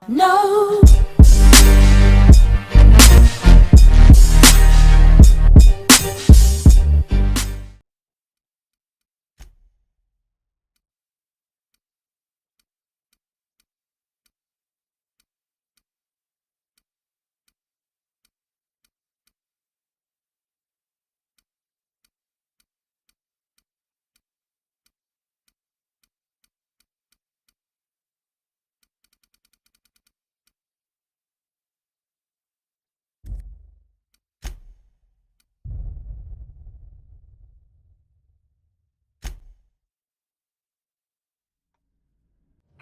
No.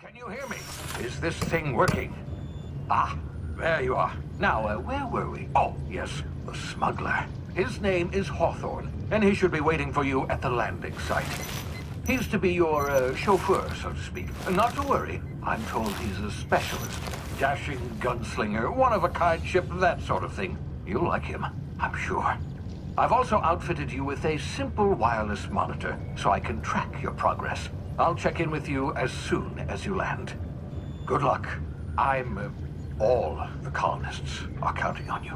Can you hear me? Is this thing working? Ah, there you are. Now, where were we? Oh, yes, the smuggler. His name is Hawthorne, and he should be waiting for you at the landing site. He's to be your chauffeur, so to speak. Not to worry. I'm told he's a specialist. Dashing gunslinger, one-of-a-kind ship, that sort of thing. You'll like him, I'm sure. I've also outfitted you with a simple wireless monitor, so I can track your progress. I'll check in with you as soon as you land. Good luck. All the colonists are counting on you.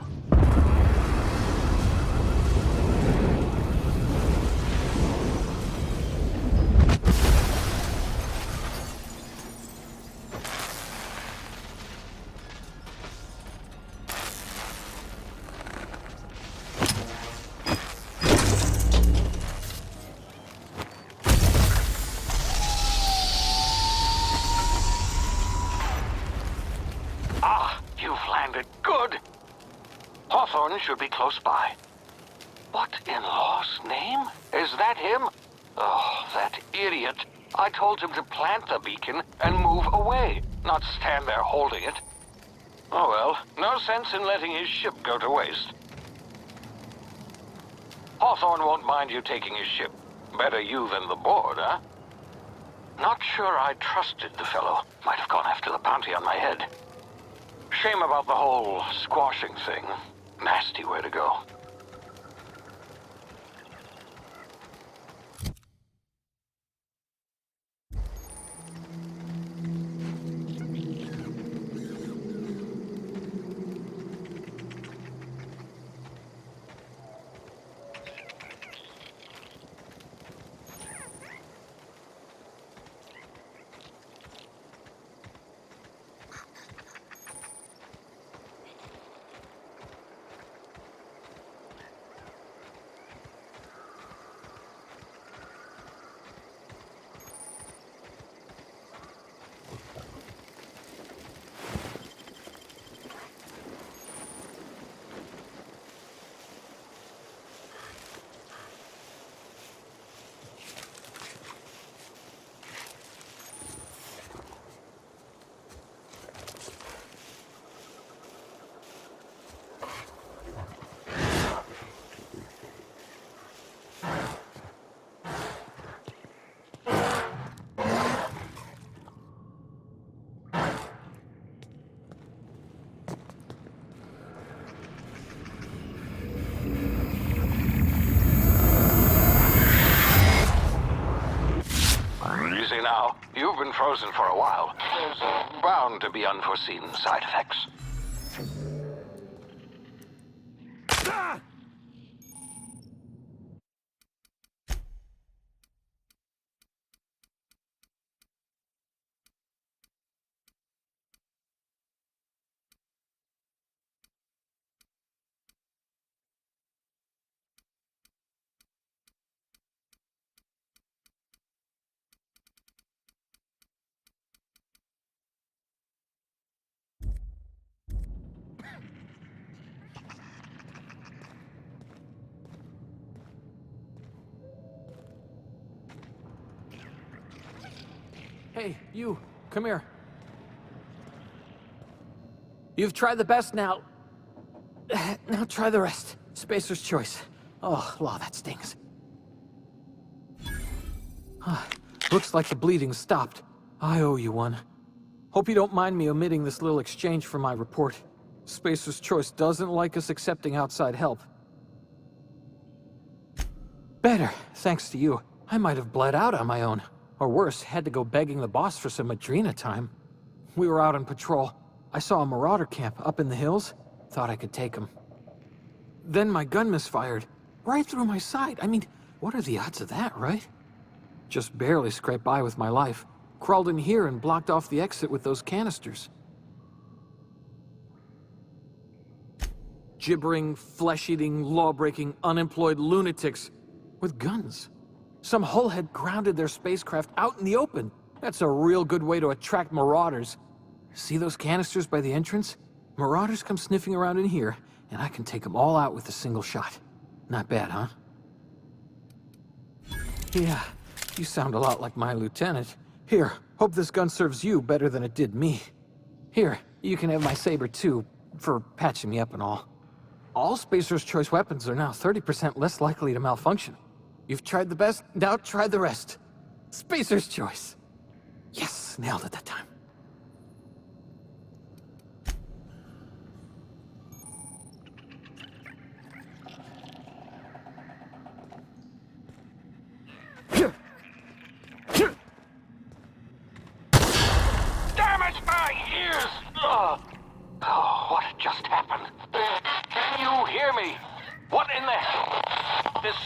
Hawthorne should be close by. What in law's name? Is that him? Oh, that idiot. I told him to plant the beacon and move away, not stand there holding it. Oh well, no sense in letting his ship go to waste. Hawthorne won't mind you taking his ship. Better you than the board, huh? Not sure I trusted the fellow. Might have gone after the bounty on my head. Shame about the whole squashing thing. Nasty way to go. Easy now. You've been frozen for a while. There's bound to be unforeseen side effects. Hey, you, come here. You've tried the best now. Now try the rest. Spacer's choice. Oh, law, that stings. Looks like the bleeding stopped. I owe you one. Hope you don't mind me omitting this little exchange from my report. Spacer's choice doesn't like us accepting outside help. Better, thanks to you. I might have bled out on my own. Or worse, had to go begging the boss for some Adrena time. We were out on patrol. I saw a marauder camp up in the hills. Thought I could take them. Then my gun misfired. Right through my side. I mean, what are the odds of that, right? Just barely scraped by with my life. Crawled in here and blocked off the exit with those canisters. Gibbering, flesh-eating, law-breaking, unemployed lunatics with guns. Some hullhead grounded their spacecraft out in the open. That's a real good way to attract marauders. See those canisters by the entrance? Marauders come sniffing around in here, and I can take them all out with a single shot. Not bad, huh? Yeah, you sound a lot like my lieutenant. Here, hope this gun serves you better than it did me. Here, you can have my saber too, for patching me up and all. All Spacer's Choice weapons are now 30% less likely to malfunction. You've tried the best, now try the rest. Spacer's Choice. Yes, nailed it that time. Damn it, my ears! Oh, what just happened? Can you hear me? What in the hell? This...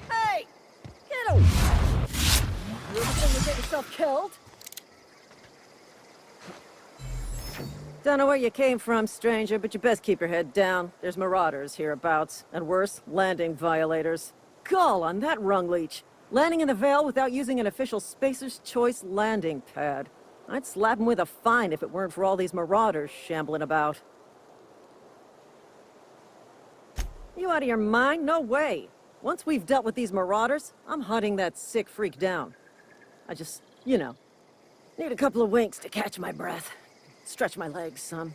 Hey! Get him! You ever think you get yourself killed? Don't know where you came from, stranger, but you best keep your head down. There's marauders hereabouts, and worse, landing violators. Gall on that rung leech. Landing in the Vale without using an official Spacer's Choice landing pad. I'd slap him with a fine if it weren't for all these marauders shambling about. You out of your mind? No way. Once we've dealt with these marauders, I'm hunting that sick freak down. I just, need a couple of winks to catch my breath. Stretch my legs some.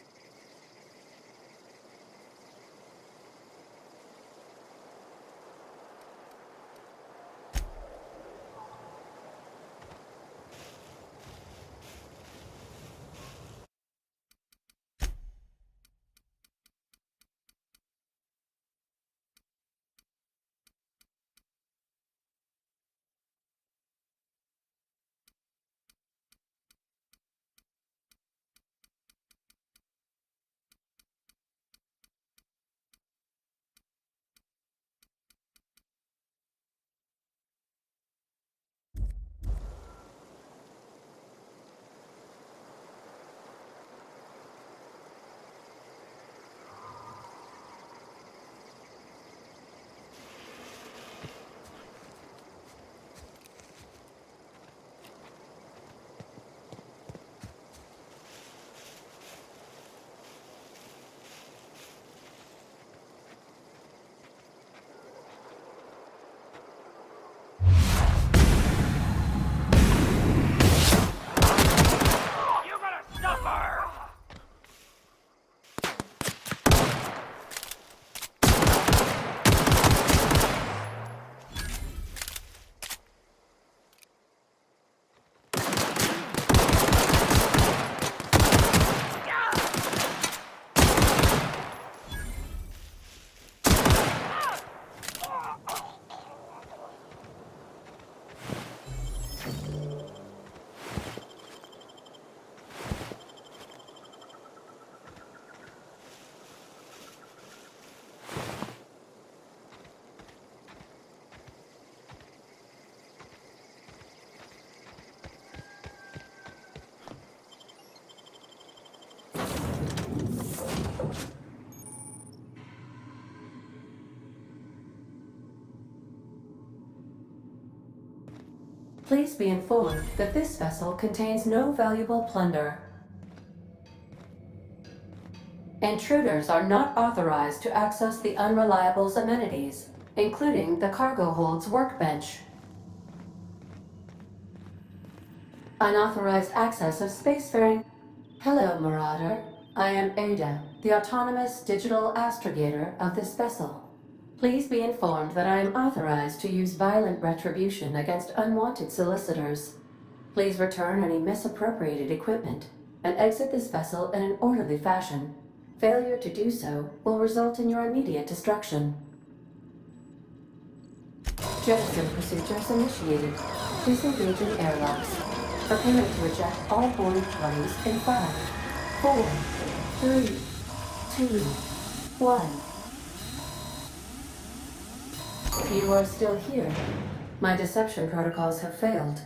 Please be informed that this vessel contains no valuable plunder. Intruders are not authorized to access the Unreliable's amenities, including the cargo hold's workbench. Unauthorized access of spacefaring. Hello, Marauder. I am Ada, the autonomous digital astrogator of this vessel. Please be informed that I am authorized to use violent retribution against unwanted solicitors. Please return any misappropriated equipment and exit this vessel in an orderly fashion. Failure to do so will result in your immediate destruction. Jettison procedures initiated. Disengaging airlocks. Preparing to eject all boarding parties in 5, 4, 3, 2, 1. You are still here. My deception protocols have failed.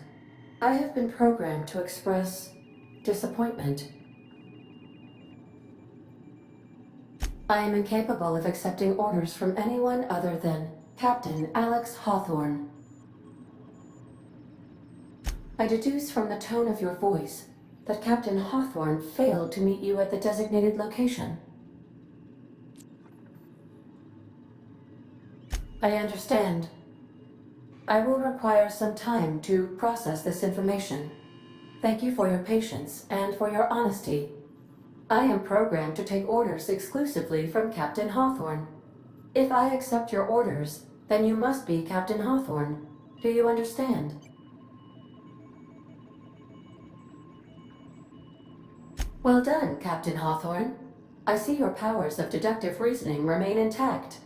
I have been programmed to express disappointment. I am incapable of accepting orders from anyone other than Captain Alex Hawthorne. I deduce from the tone of your voice that Captain Hawthorne failed to meet you at the designated location. I understand. I will require some time to process this information. Thank you for your patience and for your honesty. I am programmed to take orders exclusively from Captain Hawthorne. If I accept your orders, then you must be Captain Hawthorne. Do you understand? Well done, Captain Hawthorne. I see your powers of deductive reasoning remain intact.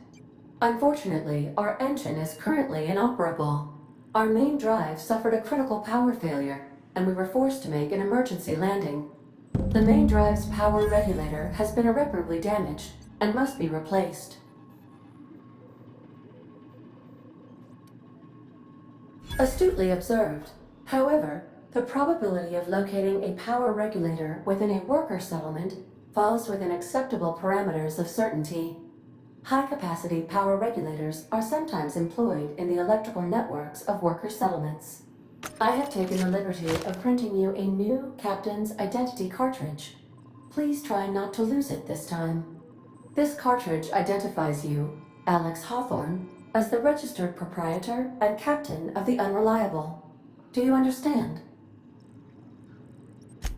Unfortunately, our engine is currently inoperable. Our main drive suffered a critical power failure, and we were forced to make an emergency landing. The main drive's power regulator has been irreparably damaged and must be replaced. Astutely observed. However, the probability of locating a power regulator within a worker settlement falls within acceptable parameters of certainty. High-capacity power regulators are sometimes employed in the electrical networks of worker settlements. I have taken the liberty of printing you a new Captain's Identity cartridge. Please try not to lose it this time. This cartridge identifies you, Alex Hawthorne, as the registered proprietor and captain of the Unreliable. Do you understand?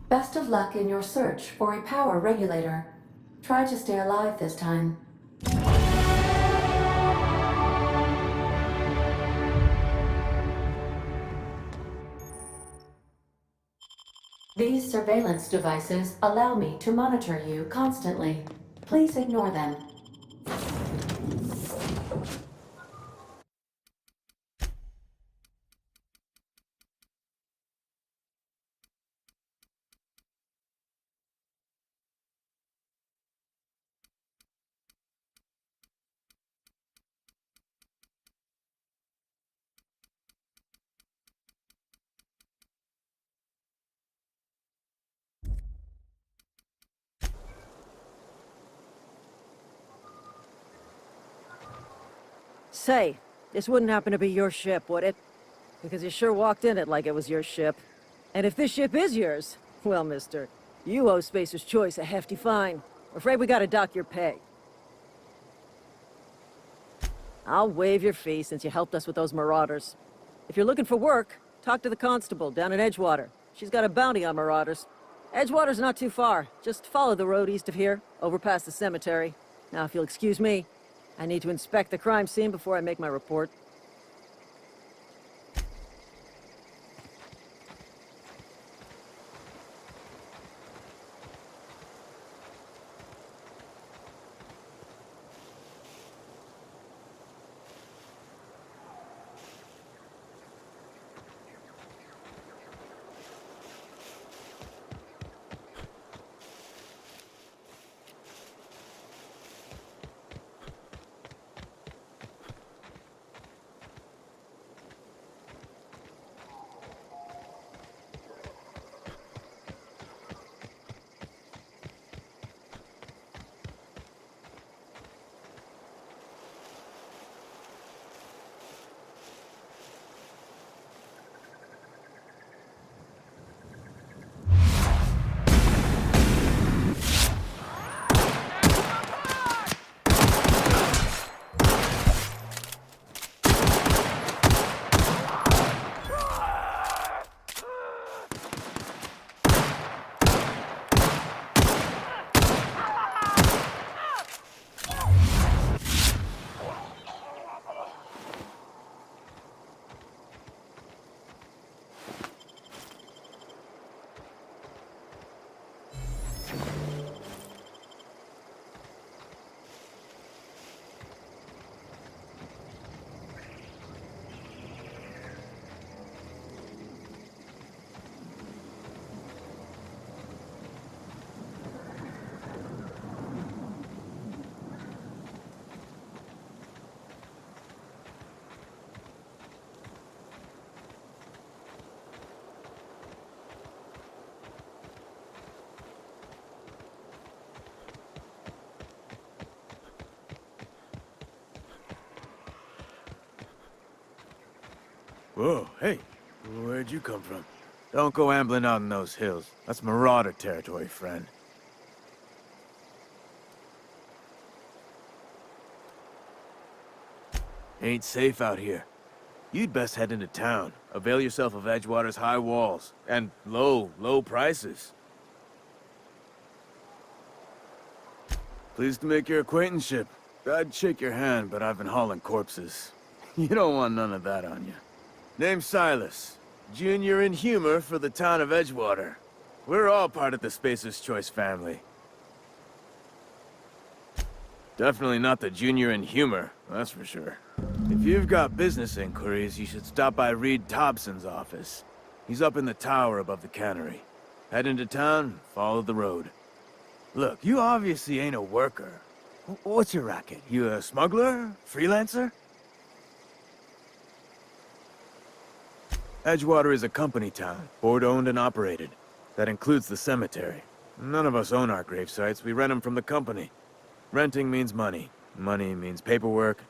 Best of luck in your search for a power regulator. Try to stay alive this time. These surveillance devices allow me to monitor you constantly. Please ignore them. Say, this wouldn't happen to be your ship, would it? Because you sure walked in it like it was your ship. And if this ship is yours, well, mister, you owe Spacer's Choice a hefty fine. I'm afraid we gotta dock your pay. I'll waive your fee since you helped us with those marauders. If you're looking for work, talk to the constable down in Edgewater. She's got a bounty on marauders. Edgewater's not too far. Just follow the road east of here, over past the cemetery. Now, if you'll excuse me, I need to inspect the crime scene before I make my report. Whoa, hey, where'd you come from? Don't go ambling out in those hills. That's marauder territory, friend. Ain't safe out here. You'd best head into town. Avail yourself of Edgewater's high walls. And low prices. Pleased to make your acquaintanceship. I'd shake your hand, but I've been hauling corpses. You don't want none of that on you. Name's Silas. Junior in humor for the town of Edgewater. We're all part of the Spacer's Choice family. Definitely not the junior in humor, that's for sure. If you've got business inquiries, you should stop by Reed Thompson's office. He's up in the tower above the cannery. Head into town, follow the road. Look, you obviously ain't a worker. What's your racket? You a smuggler? Freelancer? Edgewater is a company town, board-owned and operated. That includes the cemetery. None of us own our grave sites, we rent them from the company. Renting means money. Money means paperwork.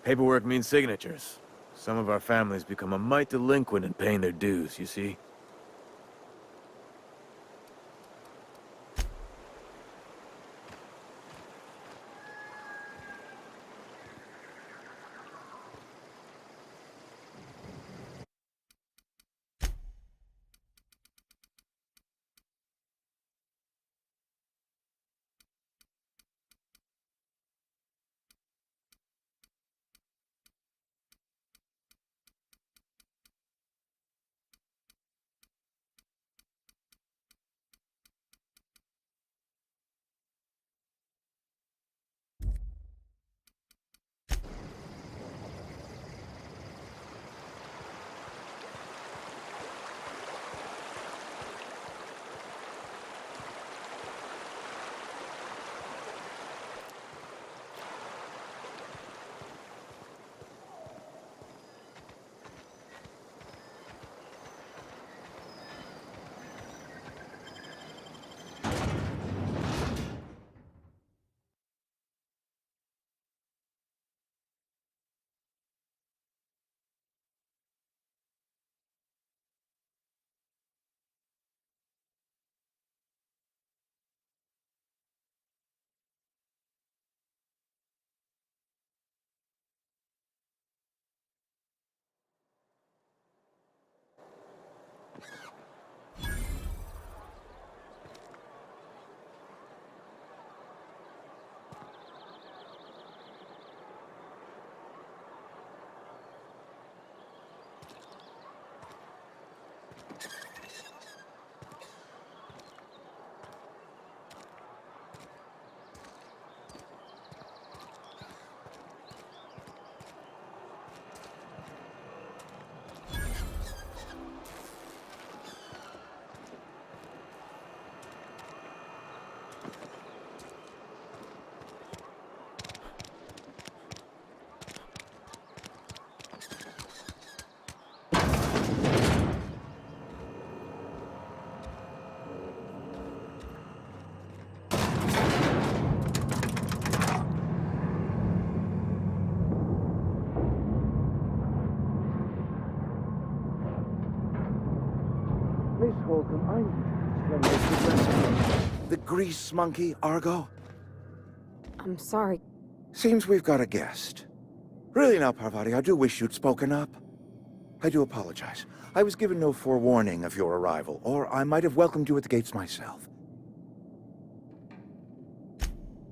Paperwork means signatures. Some of our families become a mite delinquent in paying their dues, you see? Miss Holcomb, the grease monkey, Argo? I'm sorry. Seems we've got a guest. Really now, Parvati, I do wish you'd spoken up. I do apologize. I was given no forewarning of your arrival, or I might have welcomed you at the gates myself.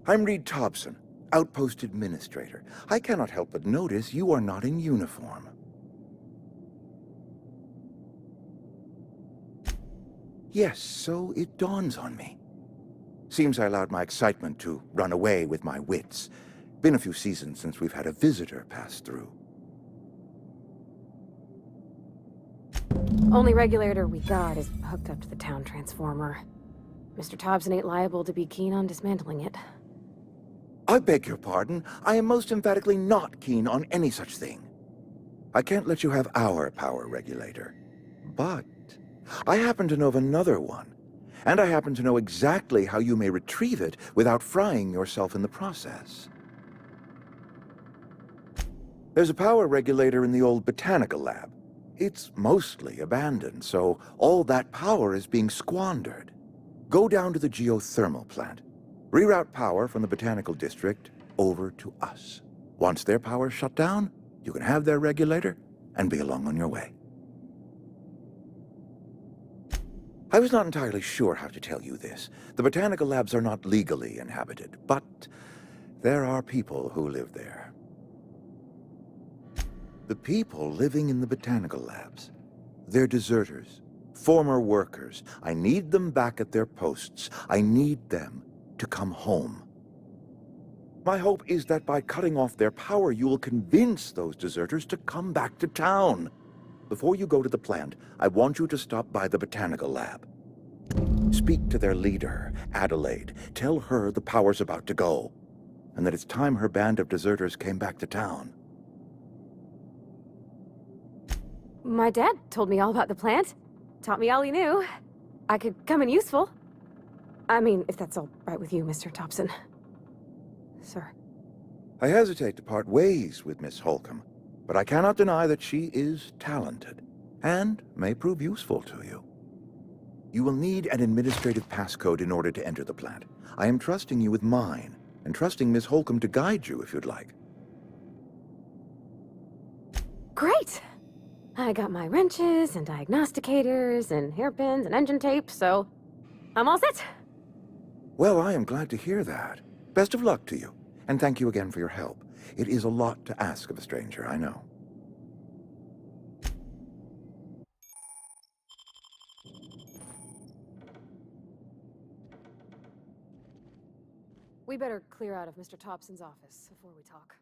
I'm Reed Thompson, Outpost Administrator. I cannot help but notice you are not in uniform. Yes, so it dawns on me. Seems I allowed my excitement to run away with my wits. Been a few seasons since we've had a visitor pass through. Only regulator we got is hooked up to the town transformer. Mr. Thompson ain't liable to be keen on dismantling it. I beg your pardon. I am most emphatically not keen on any such thing. I can't let you have our power regulator. But I happen to know of another one. And I happen to know exactly how you may retrieve it without frying yourself in the process. There's a power regulator in the old botanical lab. It's mostly abandoned, so all that power is being squandered. Go down to the geothermal plant. Reroute power from the Botanical District over to us. Once their power's shut down, you can have their regulator and be along on your way. I was not entirely sure how to tell you this. The botanical labs are not legally inhabited, but there are people who live there. The people living in the botanical labs, they're deserters, former workers. I need them back at their posts. I need them to come home. My hope is that by cutting off their power, you will convince those deserters to come back to town. Before you go to the plant, I want you to stop by the botanical lab. Speak to their leader, Adelaide. Tell her the power's about to go, and that it's time her band of deserters came back to town. My dad told me all about the plant. Taught me all he knew. I could come in useful. I mean, if that's all right with you, Mr. Thompson. Sir. I hesitate to part ways with Miss Holcomb, but I cannot deny that she is talented, and may prove useful to you. You will need an administrative passcode in order to enter the plant. I am trusting you with mine, and trusting Miss Holcomb to guide you if you'd like. Great! I got my wrenches and diagnosticators and hairpins and engine tape, so I'm all set. Well, I am glad to hear that. Best of luck to you, and thank you again for your help. It is a lot to ask of a stranger, I know. We better clear out of Mr. Thompson's office before we talk.